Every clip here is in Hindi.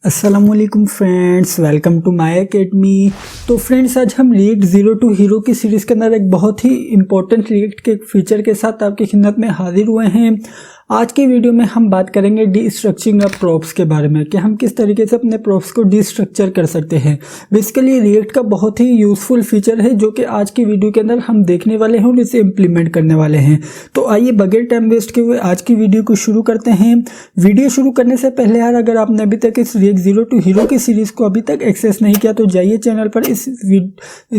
अस्सलामुअलैकुम friends, welcome to my academy. तो फ्रेंड्स, आज हम रिएक्ट ज़ीरो टू हीरो की सीरीज़ के अंदर एक बहुत ही इंपॉर्टेंट रिएक्ट के फीचर के साथ आपकी खिदमत में हाजिर हुए हैं। आज की वीडियो में हम बात करेंगे डीस्ट्रक्चरिंग ऑफ प्रॉप्स के बारे में कि हम किस तरीके से अपने प्रॉप्स को डीस्ट्रक्चर कर सकते हैं। बेसिकली रिएक्ट का बहुत ही यूज़फुल फीचर है जो कि आज की वीडियो के अंदर हम देखने वाले हैं और इसे इम्प्लीमेंट करने वाले हैं। तो आइए बगैर टाइम वेस्ट किए हुए आज की वीडियो को शुरू करते हैं। वीडियो शुरू करने से पहले यार, अगर आपने अभी तक इस रिएक्ट ज़ीरो टू हीरो की सीरीज़ को अभी तक एक्सेस नहीं किया तो जाइए चैनल पर इस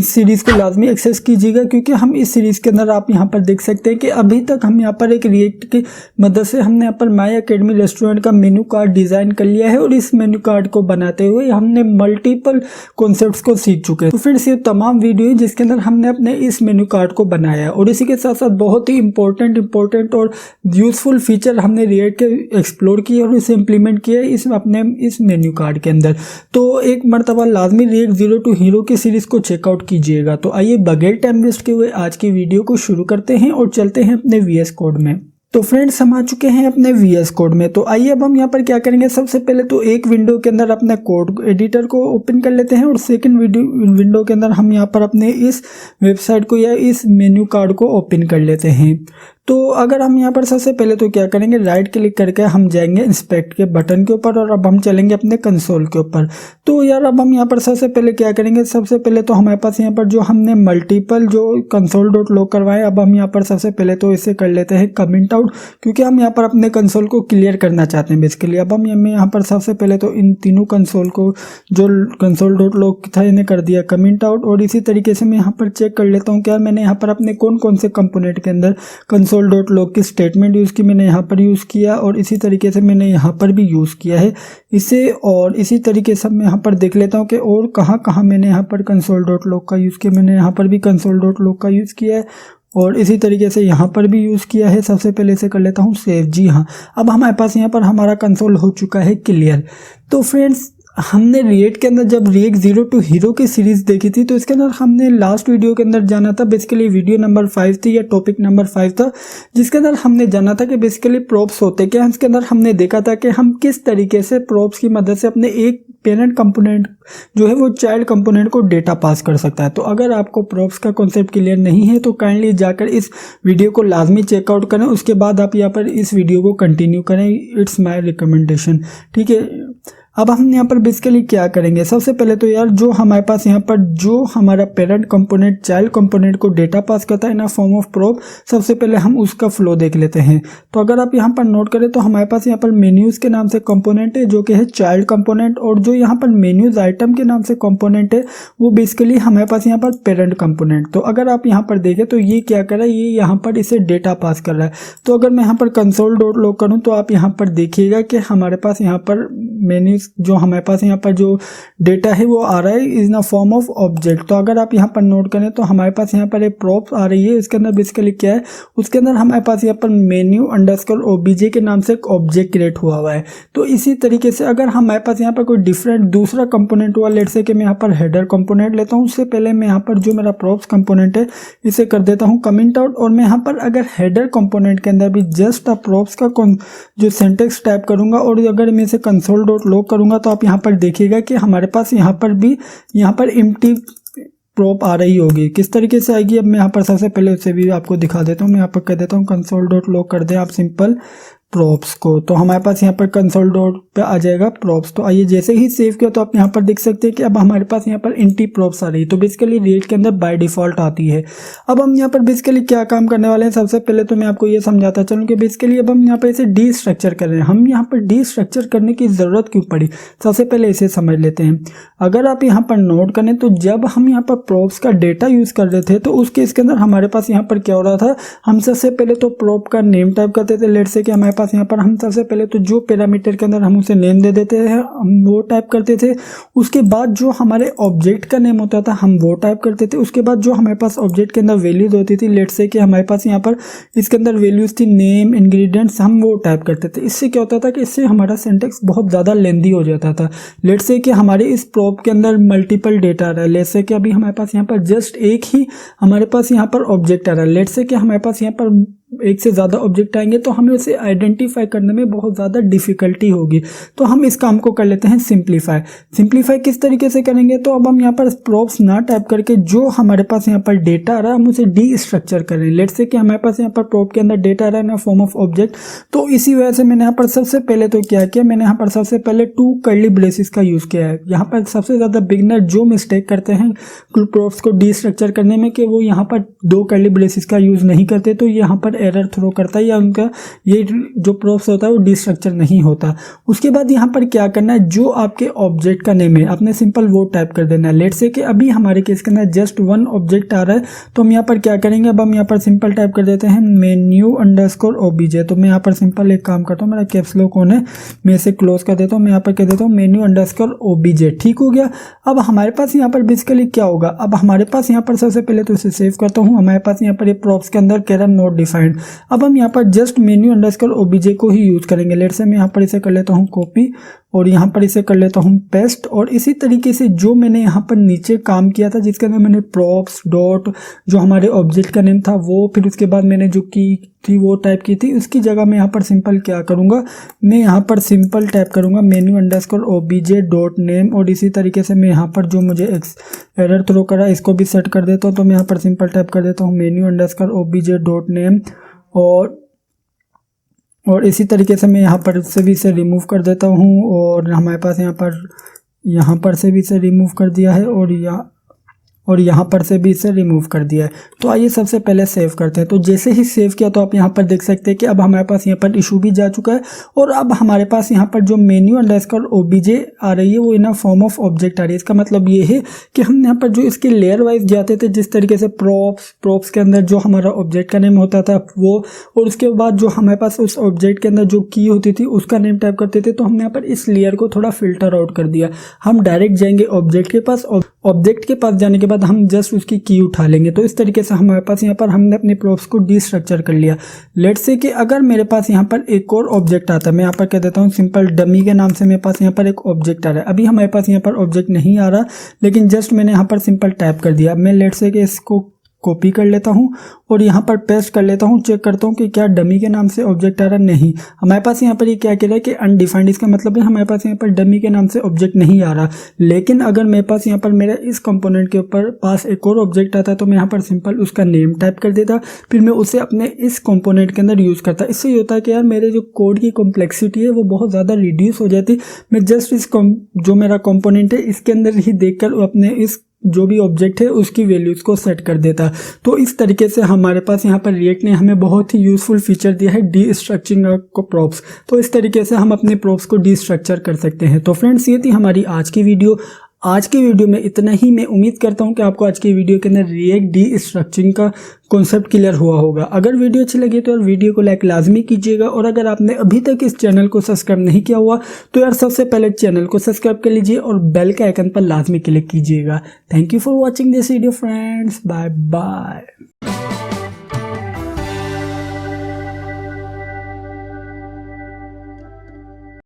सीरीज़ को लाजमी एक्सेस कीजिएगा, क्योंकि हम इस सीरीज़ के अंदर आप यहाँ पर देख सकते हैं कि अभी तक हम यहाँ पर एक रिएक्ट की मदद से हमने यहाँ पर माय एकेडमी रेस्टोरेंट का मेनू कार्ड डिज़ाइन कर लिया है और इस मेनू कार्ड को बनाते हुए हमने मल्टीपल कॉन्सेप्ट्स को सीख चुके हैं। तो फिर ये तमाम वीडियो है जिसके अंदर हमने अपने इस मेनू कार्ड को बनाया है और इसी के साथ साथ बहुत ही इंपॉर्टेंट और यूजफुल फीचर हमने रिएक्ट के एक्सप्लोर किए और इसे इम्प्लीमेंट किया इस मेन्यू कार्ड के अंदर। तो एक मरतबा लाजमी रिएक्ट ज़ीरो टू हीरो की सीरीज़ को चेकआउट कीजिएगा। तो आइए बगैर टाइम वेस्ट किए हुए आज की वीडियो को शुरू करते हैं और चलते हैं अपने VS कोड में। तो फ्रेंड्स, हम आ चुके हैं अपने VS कोड में। तो आइए अब हम यहाँ पर क्या करेंगे, सबसे पहले तो एक विंडो के अंदर अपने कोड एडिटर को ओपन कर लेते हैं और सेकंड विंडो के अंदर हम यहाँ पर अपने इस वेबसाइट को या इस मेन्यू कार्ड को ओपन कर लेते हैं। तो अगर हम यहाँ पर सबसे पहले तो क्या करेंगे, राइट क्लिक करके हम जाएंगे इंस्पेक्ट के बटन के ऊपर और अब हम चलेंगे अपने कंसोल के ऊपर। तो यार अब हम यहाँ पर सबसे पहले क्या करेंगे, सबसे पहले तो हमारे पास यहाँ पर जो हमने मल्टीपल जो कंसोल डॉट लॉग करवाए, अब हम यहाँ पर सबसे पहले तो इसे कर लेते हैं कमेंट आउट, क्योंकि हम यहाँ पर अपने कंसोल को क्लियर करना चाहते हैं बेसिकली। अब हम यहाँ पर सबसे पहले तो इन तीनों कंसोल को जो कंसोल डॉट लॉग था इन्हें कर दिया कमेंट आउट। और इसी तरीके से मैं यहाँ पर चेक कर लेता हूँ क्या मैंने यहाँ पर अपने कौन कौन से कंपोनेंट के अंदर कंसोल डॉट लॉग की स्टेटमेंट यूज़ की, मैंने यहाँ पर यूज़ किया और इसी तरीके से मैंने यहाँ पर भी यूज़ किया है इसे। और इसी तरीके से मैं यहाँ पर देख लेता हूँ कि और कहाँ मैंने यहाँ पर कंसोल डॉट लॉग का यूज़ किया। मैंने यहाँ पर भी कंसोल डॉट लॉग का यूज़ किया है और इसी तरीके से यहाँ पर भी यूज़ किया है। सबसे पहले इसे कर लेता हूँ सेव। जी हाँ, अब हमारे पास यहाँ पर हमारा कंसोल हो चुका है क्लियर। तो फ्रेंड्स, हमने रिएक्ट के अंदर जब रिएक्ट ज़ीरो टू हीरो की सीरीज़ देखी थी तो इसके अंदर हमने लास्ट वीडियो के अंदर जाना था, बेसिकली वीडियो नंबर 5 थी या टॉपिक नंबर 5 था, जिसके अंदर हमने जाना था कि बेसिकली प्रॉप्स होते क्या हैं। इसके अंदर हमने देखा था कि हम किस तरीके से प्रॉप्स की मदद से अपने एक पेरेंट कंपोनेंट जो है वो चाइल्ड कंपोनेंट को डेटा पास कर सकता है। तो अगर आपको प्रॉप्स का कॉन्सेप्ट क्लियर नहीं है तो काइंडली जाकर इस वीडियो को लाजमी चेकआउट करें, उसके बाद आप यहाँ पर इस वीडियो को कंटिन्यू करें। इट्स माय रिकमेंडेशन, ठीक है। अब हम यहाँ पर बेसिकली क्या करेंगे, सबसे पहले तो यार जो हमारे पास यहाँ पर जो हमारा पेरेंट कंपोनेंट चाइल्ड कंपोनेंट को डेटा पास करता है ना फॉर्म ऑफ प्रॉप, सबसे पहले हम उसका फ्लो देख लेते हैं। तो अगर आप यहाँ पर नोट करें तो हमारे पास यहाँ पर मेन्यूज़ के नाम से कंपोनेंट है जो कि है चाइल्ड कंपोनेंट, और जो यहाँ पर मेन्यूज़ आइटम के नाम से कंपोनेंट है वो बेसिकली हमारे पास यहाँ पर पेरेंट कंपोनेंट। तो अगर आप यहाँ पर देखें तो ये क्या कर रहा है, ये यहाँ पर इसे डेटा पास कर रहा है। तो अगर मैं यहाँ पर कंसोल डॉट लॉग करूँ तो आप यहाँ पर देखिएगा कि हमारे पास यहाँ पर मेन्यूज़ जो हमारे पास यहाँ पर जो डेटा है वो आ रहा है is in form of object. तो अगर आप यहाँ पर नोट करें तो हमारे पास यहाँ पर एक प्रॉप्स आ रही है, इसके अंदर बेसिकली क्या है, उसके अंदर हमारे पास यहाँ पर मेन्यू अंडरस्कोर ओबीजे के नाम से एक ऑब्जेक्ट क्रिएट हुआ है। तो इसी तरीके से अगर हमारे पास यहाँ पर कोई डिफरेंट दूसरा कंपोनेंट हुआ, लेट से कि मैं यहाँ पर हेडर कंपोनेंट लेता हूँ, उससे पहले मैं यहाँ पर जो मेरा प्रॉप्स कंपोनेंट है इसे कर देता हूँ कमेंट आउट। और मैं यहाँ पर अगर हेडर कंपोनेंट के अंदर भी जस्ट प्रॉप्स का जो सिंटेक्स टाइप करूँगा और अगर मैं इसे कंसोल डॉट लॉग करूँगा तो आप यहाँ पर देखिएगा कि हमारे पास यहाँ पर भी यहाँ पर एम्प्टी प्रॉप आ रही होगी। किस तरीके से आएगी, अब मैं यहाँ पर सबसे पहले उसे भी आपको दिखा देता हूँ। मैं यहाँ पर कह देता हूँ कंसोल डॉट लॉग कर दें आप सिंपल प्रॉप्स को, तो हमारे पास यहाँ पर कंसोल डॉट पे आ जाएगा प्रॉप्स। तो आइए जैसे ही सेव किया तो आप यहाँ पर देख सकते हैं कि अब हमारे पास यहाँ पर एंटी प्रॉप्स आ रही है। तो बेसिकली रिएक्ट के अंदर बाय डिफ़ॉल्ट आती है। अब हम यहाँ पर बेसिकली क्या काम करने वाले हैं, सबसे पहले तो मैं आपको ये समझाता चलूँ कि बेसिकली अब हम यहाँ पर इसे डी स्ट्रक्चर कर रहे हैं। हम यहाँ पर डी स्ट्रक्चर करने की ज़रूरत क्यों पड़ी, सबसे पहले इसे समझ लेते हैं। अगर आप यहाँ पर नोट करें तो जब हम यहाँ पर प्रॉप्स का डेटा यूज़ कर रहे थे तो उस केस के अंदर हमारे पास यहाँ पर क्या हो रहा था, हम सबसे पहले तो प्रॉप का नेम टाइप करते थे। लेट से कि हमारे पास यहाँ पर हम सबसे पहले तो जो पैरामीटर के अंदर हम उसे नेम दे देते हैं हम वो टाइप करते थे। उसके बाद जो हमारे ऑब्जेक्ट का नेम होता था हम वो टाइप करते थे। उसके बाद जो हमारे पास ऑब्जेक्ट के अंदर वैल्यूज होती थी, लेट से कि हमारे पास यहाँ पर इसके अंदर वैल्यूज थी नेम इंग्रेडिएंट्स, हम वो टाइप करते थे। इससे क्या होता था कि इससे हमारा सिंटेक्स बहुत ज़्यादा लेंदी हो जाता था। लेट से कि हमारे इस प्रॉप के अंदर मल्टीपल डेटा आ रहा है, लेट से कि अभी हमारे पास यहाँ पर जस्ट एक ही हमारे पास यहाँ पर ऑब्जेक्ट आ रहा है। लेट से कि हमारे पास यहाँ पर एक से ज़्यादा ऑब्जेक्ट आएंगे तो हमें उसे आइडेंटिफाई करने में बहुत ज़्यादा डिफ़िकल्टी होगी। तो हम इस काम को कर लेते हैं सिंप्लीफाई किस तरीके से करेंगे, तो अब हम यहाँ पर प्रॉप्स ना टाइप करके जो हमारे पास यहाँ पर डेटा आ रहा है हम उसे डी स्ट्रक्चर करें। लेट्स से कि हमारे पास यहाँ पर प्रॉप के अंदर डेटा आ रहा है ना फॉर्म ऑफ ऑब्जेक्ट, तो इसी वजह से मैंने यहाँ पर सबसे पहले तो क्या किया, मैंने यहाँ पर सबसे पहले 2 कर्ली ब्रेसेस का यूज़ किया है। यहाँ पर सबसे ज़्यादा बिगनर जो मिस्टेक करते हैं प्रॉप्स को डी स्ट्रक्चर करने में कि वो यहाँ पर 2 कर्ली ब्रेसेस का यूज़ नहीं करते, तो यहाँ पर एरर थ्रो करता है या उनका ये जो प्रॉप्स होता है वो डी स्ट्रक्चर नहीं होता। उसके बाद यहाँ पर क्या करना है, जो आपके ऑब्जेक्ट का नेम है आपने सिंपल वो टाइप कर देना है। लेट्स से कि अभी हमारे केस के अंदर जस्ट 1 ऑब्जेक्ट आ रहा है, तो हम यहाँ पर क्या करेंगे, अब हम यहाँ पर सिंपल टाइप कर देते हैं menu_obj। तो मैं यहाँ पर सिंपल एक काम करता हूँ, मेरा कैप्स लॉक ऑन है, मैं इसे क्लोज कर देता हूँ, मैं यहाँ पर कह देता हूँ menu_obj। ठीक हो गया। अब हमारे पास यहाँ पर बेसिकली क्या होगा, अब हमारे पास यहाँ पर सबसे पहले तो इसे सेव करता हूँ, हमारे पास यहाँ पर ये प्रॉप्स के अंदर कह रहा है नॉट डिफाइंड। अब हम यहाँ पर जस्ट menu_obj को ही यूज करेंगे। लेट्स से मैं यहाँ पर इसे कर लेता हूँ कॉपी और यहाँ पर इसे कर लेता हूँ पेस्ट, और इसी तरीके से जो मैंने यहाँ पर नीचे काम किया था जिसके अंदर मैंने प्रॉप्स डॉट जो हमारे ऑब्जेक्ट का नेम था वो, फिर उसके बाद मैंने जो की थी वो टाइप की थी, उसकी जगह मैं यहाँ पर सिंपल क्या करूँगा, मैं यहाँ पर सिंपल टाइप करूँगा menu_obj.name, और इसी तरीके से मैं यहाँ पर जो मुझे एरर थ्रो करा इसको भी सेट कर देता हूँ। तो मैं यहाँ पर सिंपल टाइप कर देता हूँ menu_obj.name, और इसी तरीके से मैं यहाँ पर से भी इसे रिमूव कर देता हूँ, और हमारे पास यहाँ पर से भी इसे रिमूव कर दिया है, और यहाँ पर से भी इसे रिमूव कर दिया है। तो आइए सबसे पहले सेव करते हैं। तो जैसे ही सेव किया तो आप यहाँ पर देख सकते हैं कि अब हमारे पास यहाँ पर इशू भी जा चुका है, और अब हमारे पास यहाँ पर जो menu_obj आ रही है वो इन फॉर्म ऑफ ऑब्जेक्ट आ रही है। इसका मतलब ये है कि हम यहाँ पर जो इसके लेयर वाइज जाते थे, जिस तरीके से प्रॉप्स के अंदर जो हमारा ऑब्जेक्ट का नेम होता था वो, और उसके बाद जो हमारे पास उस ऑब्जेक्ट के अंदर जो की होती थी उसका नेम टाइप करते थे, तो हमने यहाँ पर इस लेयर को थोड़ा फिल्टर आउट कर दिया। हम डायरेक्ट जाएंगे ऑब्जेक्ट के पास, ऑब्जेक्ट के पास जाने के बाद हम जस्ट उसकी की उठा लेंगे। तो इस तरीके से हमारे पास यहाँ पर हमने अपने प्रॉप्स को डी स्ट्रक्चर कर लिया। लेट्स से कि अगर मेरे पास यहाँ पर एक और ऑब्जेक्ट आता है, मैं यहाँ पर कह देता हूँ सिंपल डमी के नाम से मेरे पास यहाँ पर एक ऑब्जेक्ट आ रहा है। अभी हमारे पास यहाँ पर ऑब्जेक्ट नहीं आ रहा, लेकिन जस्ट मैंने यहाँ पर सिंपल टाइप कर दिया। मैं लेट्स से कि इसको कॉपी कर लेता हूँ और यहाँ पर पेस्ट कर लेता हूँ, चेक करता हूँ कि क्या डमी के नाम से ऑब्जेक्ट आ रहा है। नहीं, हमारे पास यहाँ पर ये क्या कह रहा है कि अनडिफाइंड। इसका मतलब है हमारे पास यहाँ पर डमी के नाम से ऑब्जेक्ट नहीं आ रहा। लेकिन अगर मेरे पास यहाँ पर मेरा इस कंपोनेंट के ऊपर पास एक और ऑब्जेक्ट आता तो मैं यहाँ पर सिंपल उसका नेम टाइप कर देता, फिर मैं उसे अपने इस कंपोनेंट के अंदर यूज़ करता। इससे ये होता है कि यार मेरे जो कोड की कॉम्प्लेक्सिटी है वो बहुत ज़्यादा रिड्यूस हो जाती। मैं जस्ट इस जो मेरा कंपोनेंट है इसके अंदर ही देखकर अपने इस जो भी ऑब्जेक्ट है उसकी वैल्यूज़ को सेट कर देता। तो इस तरीके से हमारे पास यहाँ पर रिएक्ट ने हमें बहुत ही यूज़फुल फीचर दिया है, डी स्ट्रक्चरिंग को प्रॉप्स। तो इस तरीके से हम अपने प्रॉप्स को डी स्ट्रक्चर कर सकते हैं। तो फ्रेंड्स, ये थी हमारी आज की वीडियो। आज की वीडियो में इतना ही। मैं उम्मीद करता हूं कि आपको आज की वीडियो के अंदर रिएक्ट डी स्ट्रक्चरिंग का कॉन्सेप्ट क्लियर हुआ होगा। अगर वीडियो अच्छी लगी तो यार वीडियो को लाइक लाजमी कीजिएगा, और अगर आपने अभी तक इस चैनल को सब्सक्राइब नहीं किया हुआ तो यार सबसे पहले चैनल को सब्सक्राइब कर लीजिए और बेल के आइकन पर लाजमी क्लिक कीजिएगा। Thank you for watching this video friends, bye bye.